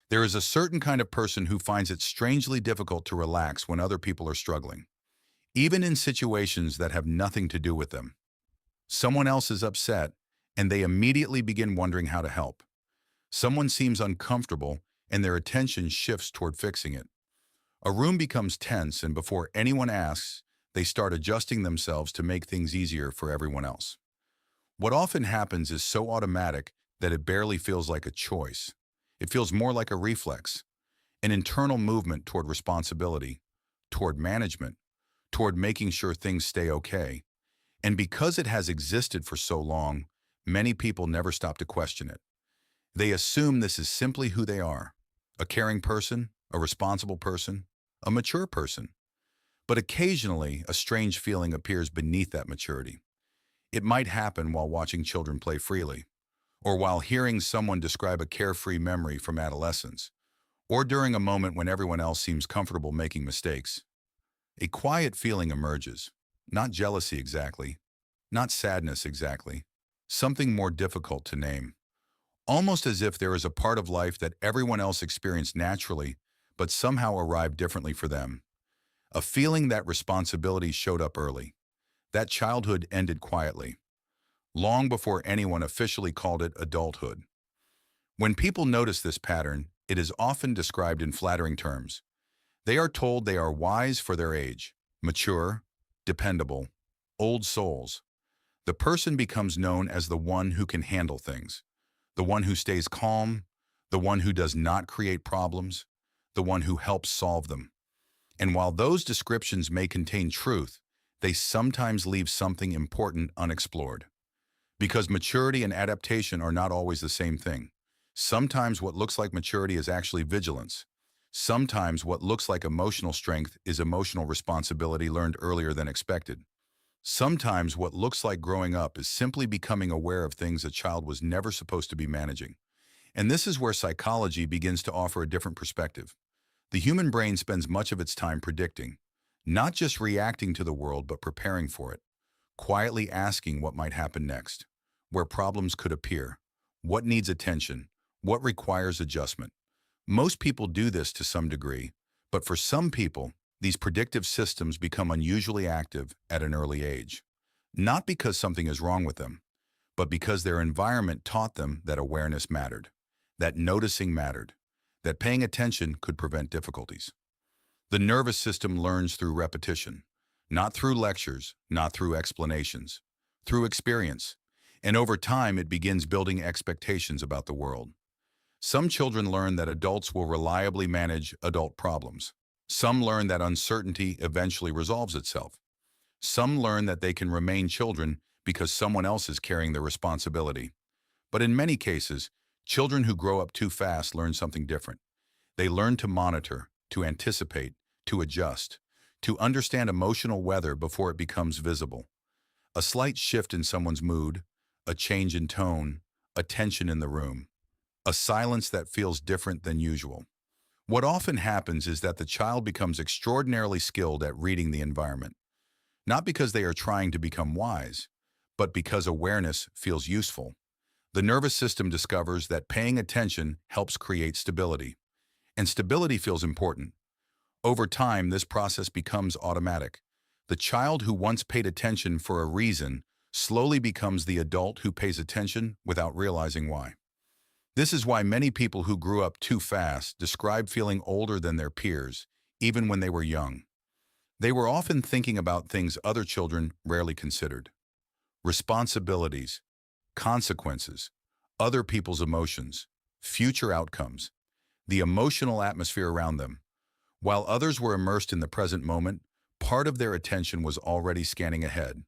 There is a certain kind of person who finds it strangely difficult to relax when other people are struggling, even in situations that have nothing to do with them. Someone else is upset, and they immediately begin wondering how to help. Someone seems uncomfortable, and their attention shifts toward fixing it. A room becomes tense, and before anyone asks, they start adjusting themselves to make things easier for everyone else. What often happens is so automatic that it barely feels like a choice. It feels more like a reflex, an internal movement toward responsibility, toward management, toward making sure things stay okay. And because it has existed for so long, many people never stop to question it. They assume this is simply who they are, a caring person, a responsible person, a mature person. But occasionally, a strange feeling appears beneath that maturity. It might happen while watching children play freely, or while hearing someone describe a carefree memory from adolescence, or during a moment when everyone else seems comfortable making mistakes. A quiet feeling emerges, not jealousy exactly, not sadness exactly, something more difficult to name. Almost as if there is a part of life that everyone else experienced naturally, but somehow arrived differently for them. A feeling that responsibility showed up early, that childhood ended quietly, long before anyone officially called it adulthood. When people notice this pattern, it is often described in flattering terms. They are told they are wise for their age, mature, dependable, old souls. The person becomes known as the one who can handle things, the one who stays calm, the one who does not create problems, the one who helps solve them. And while those descriptions may contain truth, they sometimes leave something important unexplored. Because maturity and adaptation are not always the same thing. Sometimes what looks like maturity is actually vigilance. Sometimes what looks like emotional strength is emotional responsibility learned earlier than expected. Sometimes what looks like growing up is simply becoming aware of things a child was never supposed to be managing. And this is where psychology begins to offer a different perspective. The human brain spends much of its time predicting, not just reacting to the world, but preparing for it, quietly asking what might happen next, where problems could appear, what needs attention, what requires adjustment. Most people do this to some degree, but for some people, these predictive systems become unusually active at an early age. Not because something is wrong with them, but because their environment taught them that awareness mattered, that noticing mattered, that paying attention could prevent difficulties. The nervous system learns through repetition, not through lectures, not through explanations, through experience. And over time, it begins building expectations about the world. Some children learn that adults will reliably manage adult problems. Some learn that uncertainty eventually resolves itself. Some learn that they can remain children because someone else is carrying the responsibility. But in many cases, children who grow up too fast learn something different. They learn to monitor, to anticipate, to adjust, to understand emotional weather before it becomes visible. A slight shift in someone's mood, a change in tone, a tension in the room, a silence that feels different than usual. What often happens is that the child becomes extraordinarily skilled at reading the environment, not because they are trying to become wise, but because awareness feels useful. The nervous system discovers that paying attention helps create stability, and stability feels important. Over time, this process becomes automatic. The child who once paid attention for a reason slowly becomes the adult who pays attention without realizing why. This is why many people who grew up too fast describe feeling older than their peers, even when they were young. They were often thinking about things other children rarely considered: responsibilities, consequences, other people's emotions, future outcomes, the emotional atmosphere around them. While others were immersed in the present moment, part of their attention was already scanning ahead,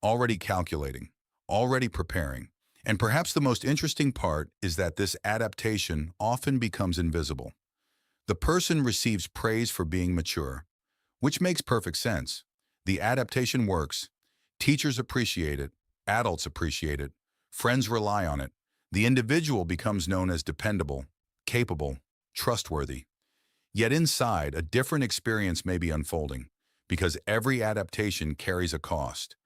already calculating, already preparing. And perhaps the most interesting part is that this adaptation often becomes invisible. The person receives praise for being mature, which makes perfect sense. The adaptation works. Teachers appreciate it. Adults appreciate it. Friends rely on it. The individual becomes known as dependable, capable, trustworthy. Yet inside, a different experience may be unfolding, because every adaptation carries a cost.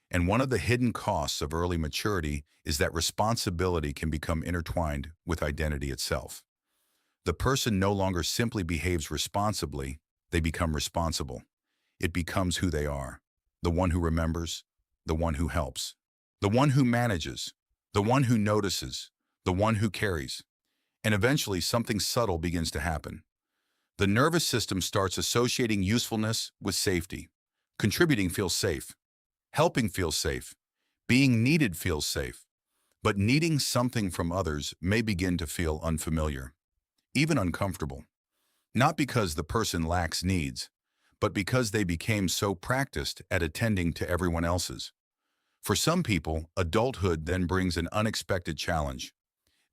And one of the hidden costs of early maturity is that responsibility can become intertwined with identity itself. The person no longer simply behaves responsibly, they become responsible. It becomes who they are. The one who remembers, the one who helps, the one who manages, the one who notices, the one who carries. And eventually something subtle begins to happen. The nervous system starts associating usefulness with safety. Contributing feels safe. Helping feels safe. Being needed feels safe. But needing something from others may begin to feel unfamiliar, even uncomfortable. Not because the person lacks needs, but because they became so practiced at attending to everyone else's. For some people, adulthood then brings an unexpected challenge.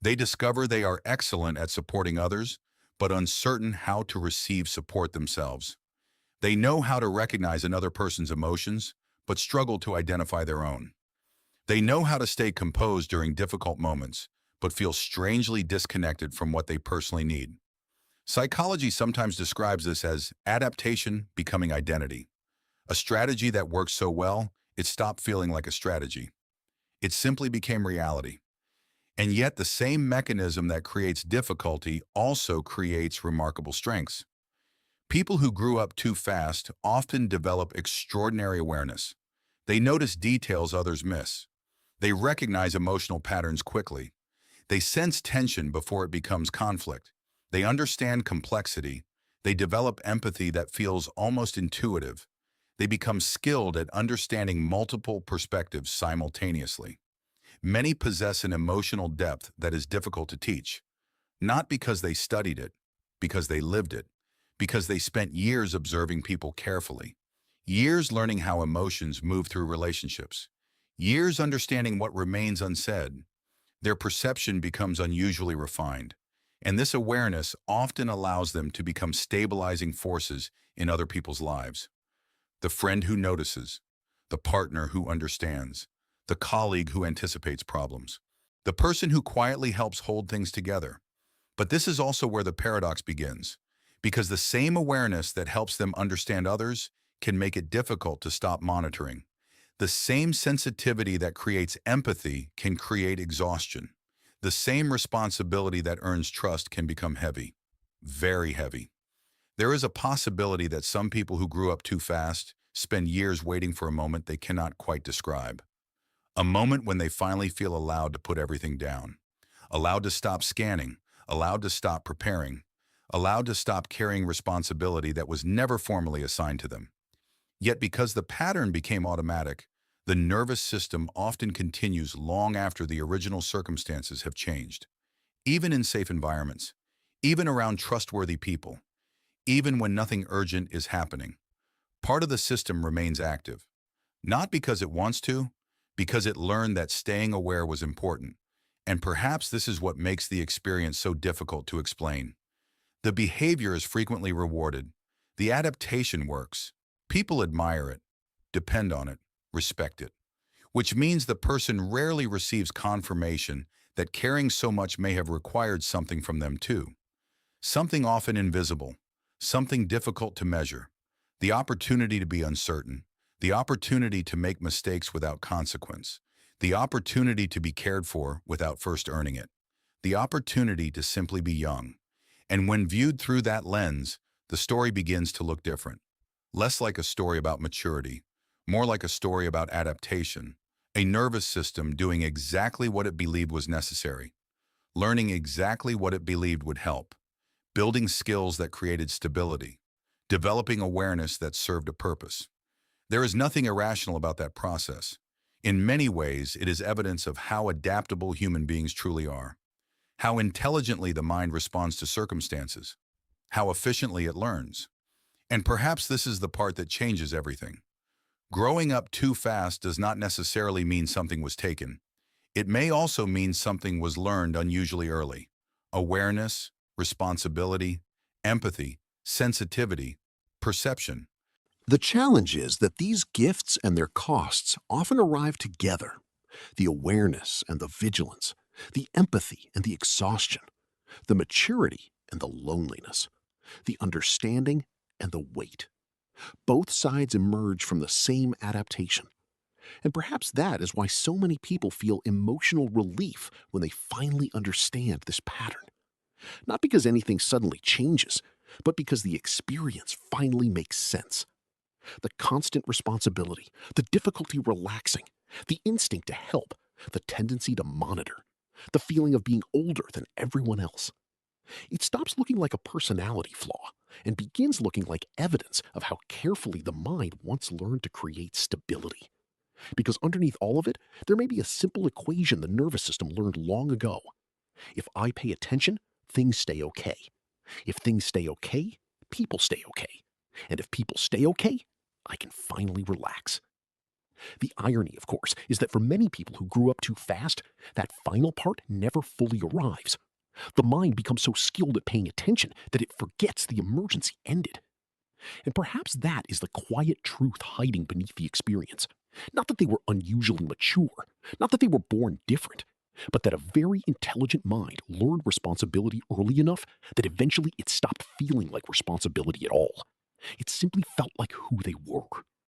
They discover they are excellent at supporting others, but uncertain how to receive support themselves. They know how to recognize another person's emotions, but struggle to identify their own. They know how to stay composed during difficult moments, but feel strangely disconnected from what they personally need. Psychology sometimes describes this as adaptation becoming identity. A strategy that worked so well, it stopped feeling like a strategy. It simply became reality. And yet the same mechanism that creates difficulty also creates remarkable strengths. People who grew up too fast often develop extraordinary awareness. They notice details others miss. They recognize emotional patterns quickly. They sense tension before it becomes conflict. They understand complexity. They develop empathy that feels almost intuitive. They become skilled at understanding multiple perspectives simultaneously. Many possess an emotional depth that is difficult to teach, not because they studied it, because they lived it, because they spent years observing people carefully, years learning how emotions move through relationships, years understanding what remains unsaid. Their perception becomes unusually refined, and this awareness often allows them to become stabilizing forces in other people's lives. The friend who notices, the partner who understands, the colleague who anticipates problems, the person who quietly helps hold things together. But this is also where the paradox begins, because the same awareness that helps them understand others can make it difficult to stop monitoring. The same sensitivity that creates empathy can create exhaustion. The same responsibility that earns trust can become heavy, very heavy. There is a possibility that some people who grew up too fast spend years waiting for a moment they cannot quite describe. A moment when they finally feel allowed to put everything down, allowed to stop scanning, allowed to stop preparing, allowed to stop carrying responsibility that was never formally assigned to them. Yet because the pattern became automatic, the nervous system often continues long after the original circumstances have changed. Even in safe environments, even around trustworthy people, even when nothing urgent is happening, part of the system remains active. Not because it wants to, because it learned that staying aware was important. And perhaps this is what makes the experience so difficult to explain. The behavior is frequently rewarded. The adaptation works. People admire it, depend on it, respect it. Which means the person rarely receives confirmation that caring so much may have required something from them too. Something often invisible, something difficult to measure. The opportunity to be uncertain, the opportunity to make mistakes without consequence, the opportunity to be cared for without first earning it, the opportunity to simply be young. And when viewed through that lens, the story begins to look different. Less like a story about maturity, more like a story about adaptation, a nervous system doing exactly what it believed was necessary, learning exactly what it believed would help, building skills that created stability, developing awareness that served a purpose. There is nothing irrational about that process. In many ways, it is evidence of how adaptable human beings truly are, how intelligently the mind responds to circumstances, how efficiently it learns. And perhaps this is the part that changes everything. Growing up too fast does not necessarily mean something was taken. It may also mean something was learned unusually early. Awareness, responsibility, empathy, sensitivity, perception. The challenge is that these gifts and their costs often arrive together: the awareness and the vigilance, the empathy and the exhaustion, the maturity and the loneliness, the understanding and the weight. Both sides emerge from the same adaptation. And perhaps that is why so many people feel emotional relief when they finally understand this pattern. Not because anything suddenly changes, but because the experience finally makes sense. The constant responsibility, the difficulty relaxing, the instinct to help, the tendency to monitor, the feeling of being older than everyone else. It stops looking like a personality flaw and begins looking like evidence of how carefully the mind once learned to create stability. Because underneath all of it, there may be a simple equation the nervous system learned long ago. If I pay attention, things stay okay. If things stay okay, people stay okay. And if people stay okay, I can finally relax. The irony, of course, is that for many people who grew up too fast, that final part never fully arrives. The mind becomes so skilled at paying attention that it forgets the emergency ended. And perhaps that is the quiet truth hiding beneath the experience. Not that they were unusually mature, not that they were born different, but that a very intelligent mind learned responsibility early enough that eventually it stopped feeling like responsibility at all. It simply felt like who they were.